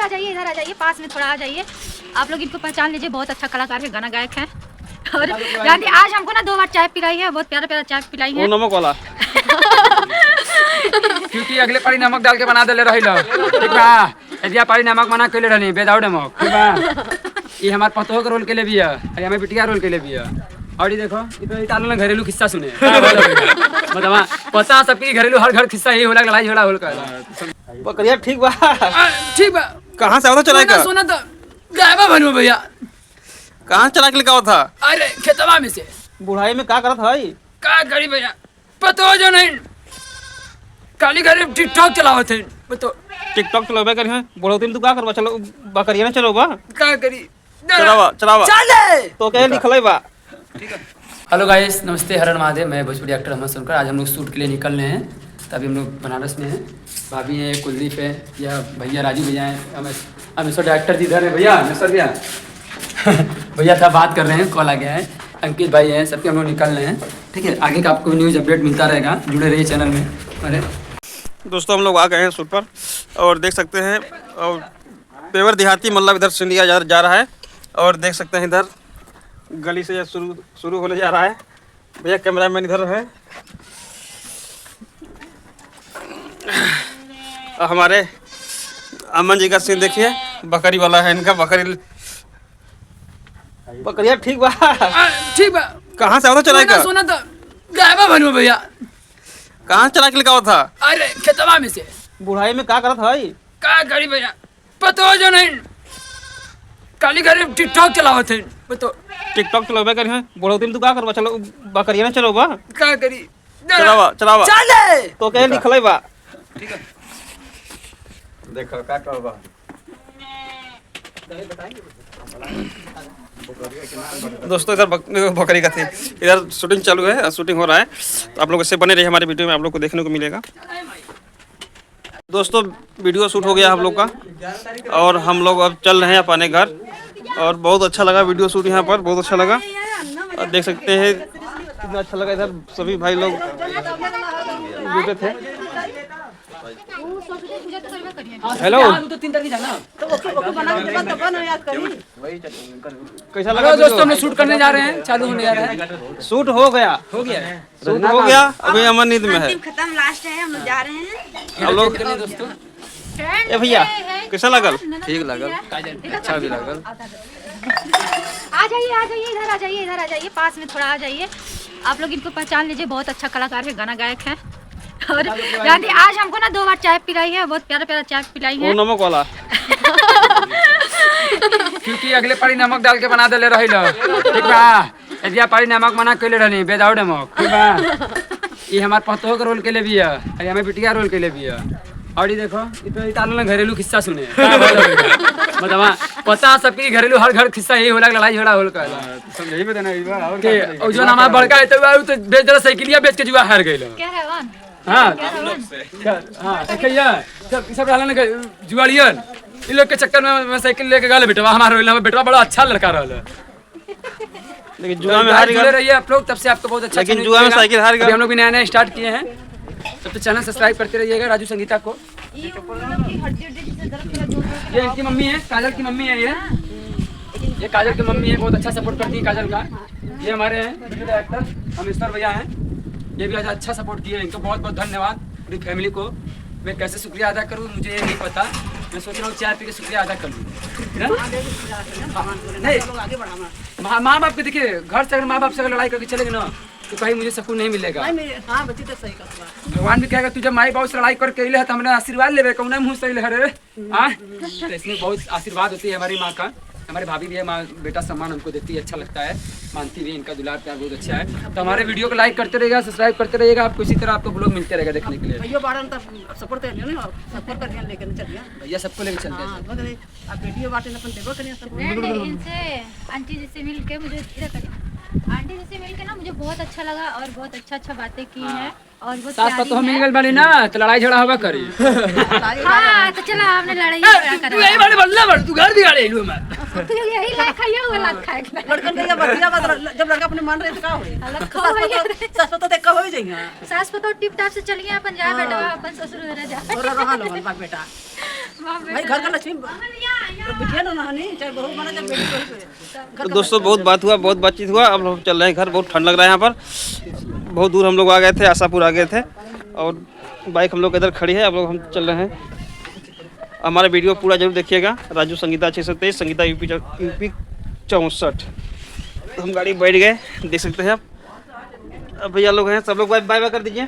इधर आ जाइए, पास में थोड़ा आ जाइए। आप लोग इनको पहचान लीजिए, बहुत अच्छा कलाकार है, गाना गायक है। और गांधी आज हमको ना 2 बार चाय पिलाई है, बहुत प्यारा प्यारा चाय पिलाई है। वो नमक वाला क्योंकि अगले पारी नमक डाल के बना देले रही लो, ठीक बा। एदिया पारी नमक मना कइले रहनी विदाउट नमक, ठीक बा। ये हमार पतोह के रोल के लिए भी है, और हमें बिटिया रोल के लिए भी है। और ये देखो इतना इतालो ना घरेलू किस्सा सुने मतलब पता सबकी घरेलू हर घर किस्सा यही होला, लड़ाई झगड़ा होल कर। बकरिया ठीक बा। ठीक बा। कहाँ से आवता चला का? सुना तो गायबा बनू भैया। कहाँ चला के लेके था? अरे खेतवा में से। बुढ़ाई में का करत है? का करी भैया, पतो जो नहीं काली घर टिकटॉक चलावत है, पतो टिकटॉक चलावे कर है। बुढ़ौती में तू का करवा? चलो बकरिया ना चलो बा। का करी चलावा चलावा चले तो क्या लिखले बा? ठीक है। हेलो गाइस, नमस्ते, हरण महादेव। मैं भोजपुरी एक्टर अमन सोनकर। आज हम लोग शूट के लिए निकल रहे हैं। तभी हम लोग बनारस में हैं। भाभी है, कुलदीप है, या भैया राजू भैया हैं, अमेश्वर डायरेक्टर जी इधर है। भैया अमेश्वर भैया भैया था बात कर रहे हैं, कॉल आ गया है। अंकित भाई हैं, सबके हम लोग निकल रहे हैं। ठीक है, आगे का आपको न्यूज़ अपडेट मिलता रहेगा, जुड़े रहिए चैनल में। अरे दोस्तों हम लोग आ गए हैं शूट पर और देख सकते हैं और पेवर देहाती मतलब इधर सिंधिया जा रहा है। और देख सकते हैं इधर गली से शुरू होने जा रहा है। भैया कैमरामैन इधर है। हमारे अमन जी का सीन देखिए, बकरी वाला है इनका। बकरिया ठीक बा। ठीक बा। कहाँ से आवता चला का? सुना तो गायबा बनू भैया। कहाँ चला के लेके था? अरे खेतवा में से। बुढ़ाई में का करत है? का करी भैया, पतो जो नहीं काली घर टिकटॉक चलावत है, पतो टिकटॉक चलावे कर है। बुढ़ौती में तू का करवा? चलो बकरिया ना चलो बा। का करी चलावा चलावा चले तो क्या लिखले बा? ठीक है। देखो का कहबा। दोस्तों इधर बकरी का थी, इधर शूटिंग चालू है, शूटिंग हो रहा है। तो आप लोग इससे बने रहिए, हमारे वीडियो में आप लोग को देखने को मिलेगा। दोस्तों वीडियो शूट हो गया हम लोग का और हम लोग अब चल रहे हैं अपने घर। और बहुत अच्छा लगा वीडियो शूट यहाँ पर, बहुत अच्छा लगा। और देख सकते हैं कितना अच्छा लगा। इधर सभी भाई लोग जुटे थे। हेलो तो 3 तारीख जाना। कैसा लगा दोस्तों, हम शूट करने जा रहे हैं, चालू होने जा रहा है। शूट हो गया? हो गया, शूट हो गया। अभी अमन नींद में है। खत्म, लास्ट है, हम लोग जा रहे हैं। हम लोग दोस्तों ए भैया कैसा लगल? ठीक लगल, अच्छा भी लगल। आ जाइए, इधर आ जाइए, इधर आ जाइए, पास में थोड़ा आ जाइए। आप लोग इनको पहचान लीजिए, बहुत अच्छा कलाकार है, गाना गायक है। और गांधी आज हमको ना 2 बार चाय पिलाई है, बहुत प्यारा प्यारा चाय पिलाई है। वो नमक वाला क्योंकि अगले पारी नमक डाल के बना देले रही लो, ठीक बा। एदिया पारी नमक मना कइले रहनी विदाउट नमक, ठीक बा। ये हमार पतोह के रोल के लिए भी है, और हमें बिटिया रोल के लिए भी है। और ये देखो इतना इतालो ना घरेलू किस्सा सुने मतलब पता सबकी घरेलू हर घर किस्सा यही होला, लड़ाई झगड़ा होल कर। समझाई में देना इबा और के और जो हमारा बड़का है तो बेच जरा साइकिलिया बेच के जुआ हार गइल। क्या है वन? हाँ हाँ देखिए सब रहलन के जुआड़ियन, इन लोग के चक्कर में मैं साइकिल लेके गए बेटवा। हमारा बेटवा बड़ा अच्छा लड़का रहल, लेकिन जुआ में हार जुड़े गया। रहिए आप लोग, तब से आपको बहुत अच्छा। लेकिन जुआ में साइकिल हार गया। हम लोग भी नया स्टार्ट किए हैं, तब तो चैनल सब्सक्राइब करते रहिएगा राजू संगीता को। ये इनकी मम्मी है, काजल की मम्मी है। ये काजल की मम्मी है, बहुत अच्छा सपोर्ट करती है काजल का। ये हमारे हैं डायरेक्टर अमेश्वर भैया हैं, ये भी अच्छा सपोर्ट किए हैं। इनको बहुत बहुत धन्यवाद। पूरी फैमिली को मैं कैसे शुक्रिया अदा करूँ मुझे ये नहीं पता। मैं सोच रहा हूँ चाय पी के शुक्रिया अदा कर लूँ। नहीं माँ बाप के देखिए, घर से अगर माँ बाप से अगर लड़ाई करके चलेंगे ना तो कहीं मुझे सुकून नहीं मिलेगा। भगवान भी कहेगा तू जब माई बाप से लड़ाई करके अइले है तो हमने आशीर्वाद लेवे कौन मुँह से अइले रे। तो इसमें बहुत आशीर्वाद होती है हमारी माँ का। हमारे भाभी भी है, माँ बेटा सम्मान हमको देती है, अच्छा लगता है, मानती भी है। इनका दुलार प्यार बहुत अच्छा है। तो हमारे वीडियो को लाइक करते रहिएगा, सब्सक्राइब करते रहिएगा। आपको इसी तरह आपको ब्लॉग मिलते रहेगा देखने के लिए। भैया सबको लेकर चलते हैं। इनसे आंटी जी से मिल के मुझे आंटी जी से मिल के ना मुझे बहुत अच्छा लगा और बहुत अच्छा बातें की हैं और बहुत साथ तो हम मिल गए बानी ना, तो लड़ाई झगड़ा होगा करी। हाँ तो चला हमने लड़ाई करा। तू यही बारे बदला बड़, तू घर भी आ रही है। तो यही लायक खाइए वो लात खाए के लड़कन के बतिया बात जब लड़का अपने मान रहे तो का होई अलग खो भैया सस तो देख होई जइहा सास पतो टिप टाप से चलिए अपन जा बेटा अपन ससुर घर जा और रहा लोगन बाप बेटा भाई घर का लक्ष्मी बिटिया ना हनी चाहे बहू माना चाहे बेटी कोई तो दोस्तों बहुत बात हुआ, बहुत बातचीत हुआ। अब हम चल रहे हैं घर। बहुत ठंड लग रहा है यहाँ पर, बहुत दूर हम लोग आ गए थे, आशापुर आ गए थे और बाइक हम लोग इधर खड़ी है। अब लोग हम चल रहे हैं। हमारा वीडियो पूरा जरूर देखिएगा। राजू संगीता 623 संगीता यूपी 64। तो हम गाड़ी बैठ गए, देख सकते हैं आप। अब भैया लोग हैं, सब लोग बाय बाय कर दीजिए।